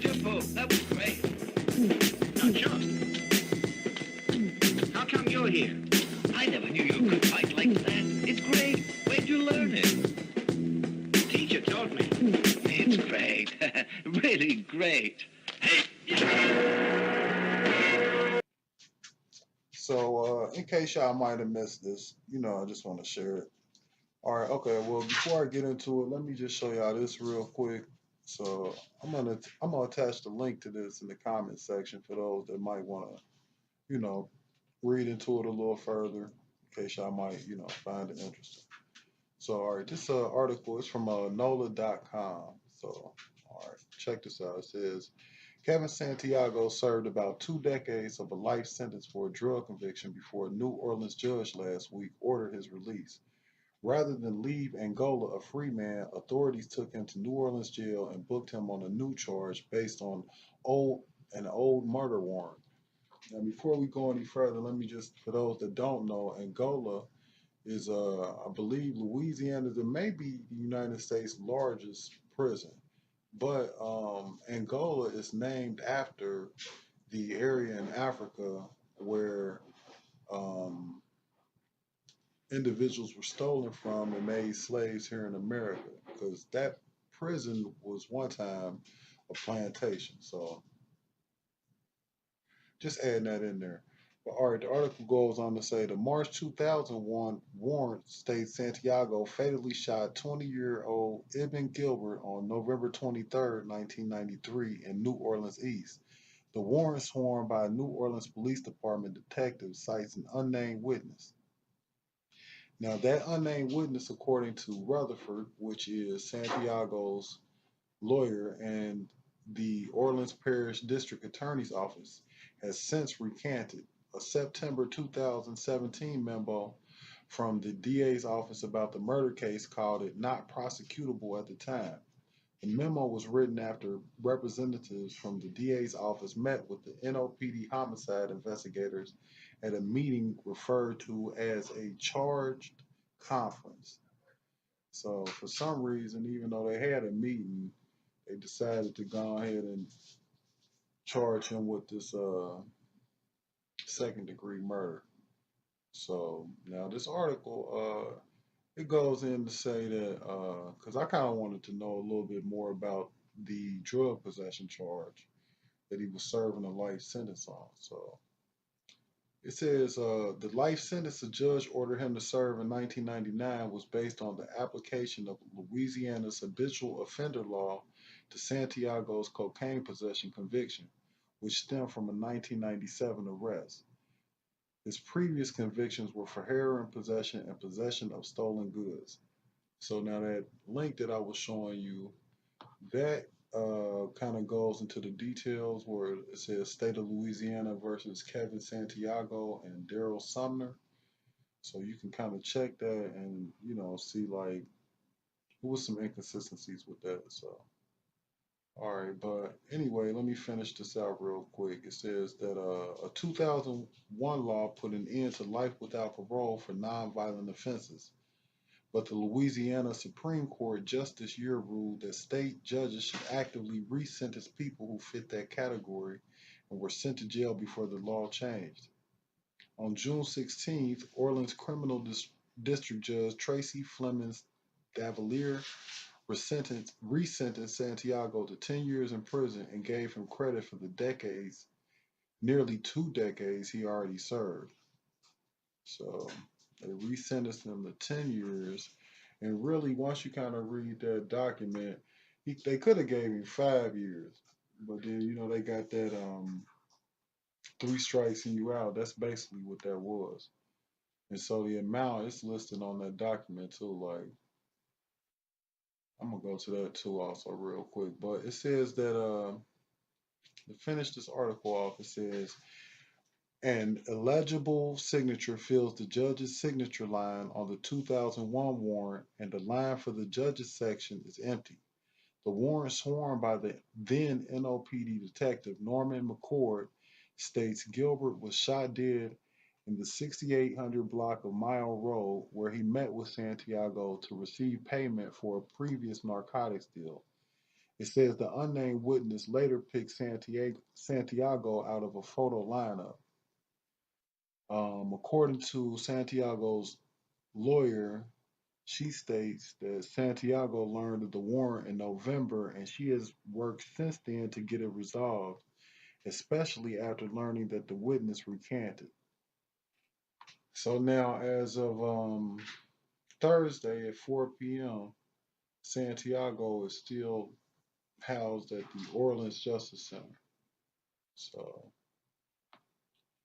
Jimbo, that was great. Now, Chuck, how come you're here? I never knew you could fight like that. It's great. Where'd you learn it? Teacher taught me. It's great. Really great. Hey! So, in case y'all might have missed this, I just want to share it. All right, okay. Well, before I get into it, let me just show y'all this real quick. So, I'm gonna attach the link to this in the comment section for those that might want to, you know, read into it a little further, in case y'all might, find it interesting. So, all right, this article is from NOLA.com. So, all right, check this out. It says Kevin Santiago served about 2 decades of a life sentence for a drug conviction before a New Orleans judge last week ordered his release. Rather than leave Angola a free man, authorities took him to New Orleans jail and booked him on a new charge based on old an old murder warrant. Now, before we go any further, let me just, for those that don't know, Angola is, I believe, Louisiana. It may be the United States' largest prison, but Angola is named after the area in Africa where um, individuals were stolen from and made slaves here in America, because that prison was one time a plantation. So just adding that in there. But all right, the article goes on to say the March 2001 warrant states Santiago fatally shot 20-year-old Ibn Gilbert on November 23rd, 1993, in New Orleans East. The warrant sworn by a New Orleans Police Department detective cites an unnamed witness. Now, that unnamed witness, according to Rutherford, which is Santiago's lawyer and the Orleans Parish District Attorney's Office, has since recanted. A September 2017 memo from the DA's office about the murder case called it not prosecutable at the time. The memo was written after representatives from the DA's office met with the NOPD homicide investigators at a meeting referred to as a charged conference. So, for some reason, even though they had a meeting, they decided to go ahead and charge him with this second degree murder. So, now this article, it goes in to say that, because I kind of wanted to know a little bit more about the drug possession charge that he was serving a life sentence on. So it says the life sentence the judge ordered him to serve in 1999 was based on the application of Louisiana's habitual offender law to Santiago's cocaine possession conviction, which stemmed from a 1997 arrest. His previous convictions were for heroin possession and possession of stolen goods. So now that link that I was showing you, that kind of goes into the details where it says State of Louisiana versus Kevin Santiago and Daryl Sumner. So you can kind of check that and see like there was some inconsistencies with that. So all right, but anyway, let me finish this out real quick. It says that a 2001 law put an end to life without parole for nonviolent offenses. But the Louisiana Supreme Court just this year ruled that state judges should actively re-sentence people who fit that category and were sent to jail before the law changed. On June 16th, Orleans Criminal District Judge Tracy Flemings Davalier re-sentenced Santiago to 10 years in prison and gave him credit for the decades, nearly 2 decades he already served. So they re-sentenced him to 10 years. And really, once you kind of read that document, they could have gave him 5 years. But then, they got that 3 strikes and you out. That's basically what that was. And so the amount is listed on that document too. Like, I'm gonna go to that too also real quick. But it says that to finish this article off, it says An illegible signature fills the judge's signature line on the 2001 warrant, and the line for the judge's section is empty. The warrant sworn by the then NOPD detective Norman McCord states Gilbert was shot dead in the 6800 block of Mile Road, where he met with Santiago to receive payment for a previous narcotics deal. It says the unnamed witness later picked Santiago out of a photo lineup. According to Santiago's lawyer, she states that Santiago learned of the warrant in November and she has worked since then to get it resolved, especially after learning that the witness recanted. So now, as of Thursday at 4 p.m., Santiago is still housed at the Orleans Justice Center. So,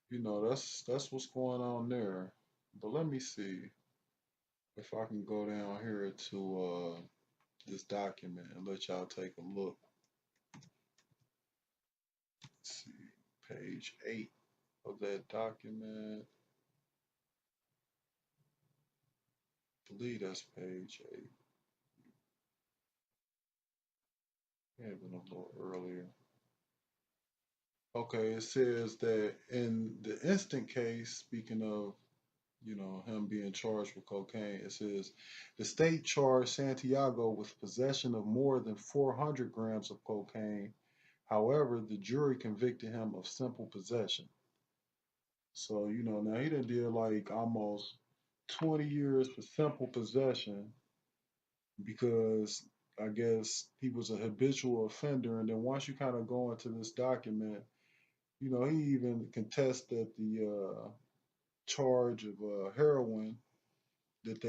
that's what's going on there. But let me see if I can go down here to this document and let y'all take a look. Let's see, page 8 of that document. I believe that's page 8. May have been a little earlier. Okay, it says that in the instant case, speaking of, him being charged with cocaine, it says the state charged Santiago with possession of more than 400 grams of cocaine. However, the jury convicted him of simple possession. So, now he done did like almost 20 years for simple possession because I guess he was a habitual offender. And then once you kind of go into this document, he even contested the charge of heroin that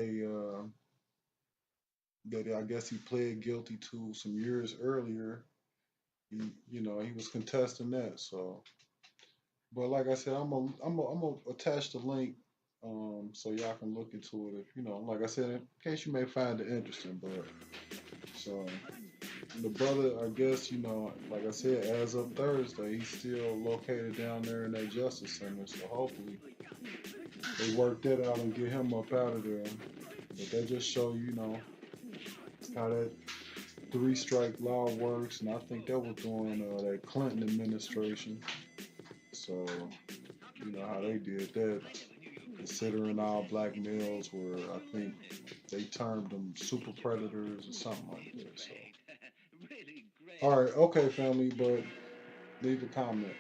that I guess he pled guilty to some years earlier. He was contesting that. So, but like I said, I'm gonna attach the link so y'all can look into it. If like I said, in case you may find it interesting. But so the brother, I guess like I said, as of Thursday, he's still located down there in that justice center. So hopefully they work that out and get him up out of there. But that just show how that three-strike law works, and I think that was during that Clinton administration. So how they did that, considering all black males were, I think they termed them super predators or something like that. So, all right, okay, family, but leave a comment.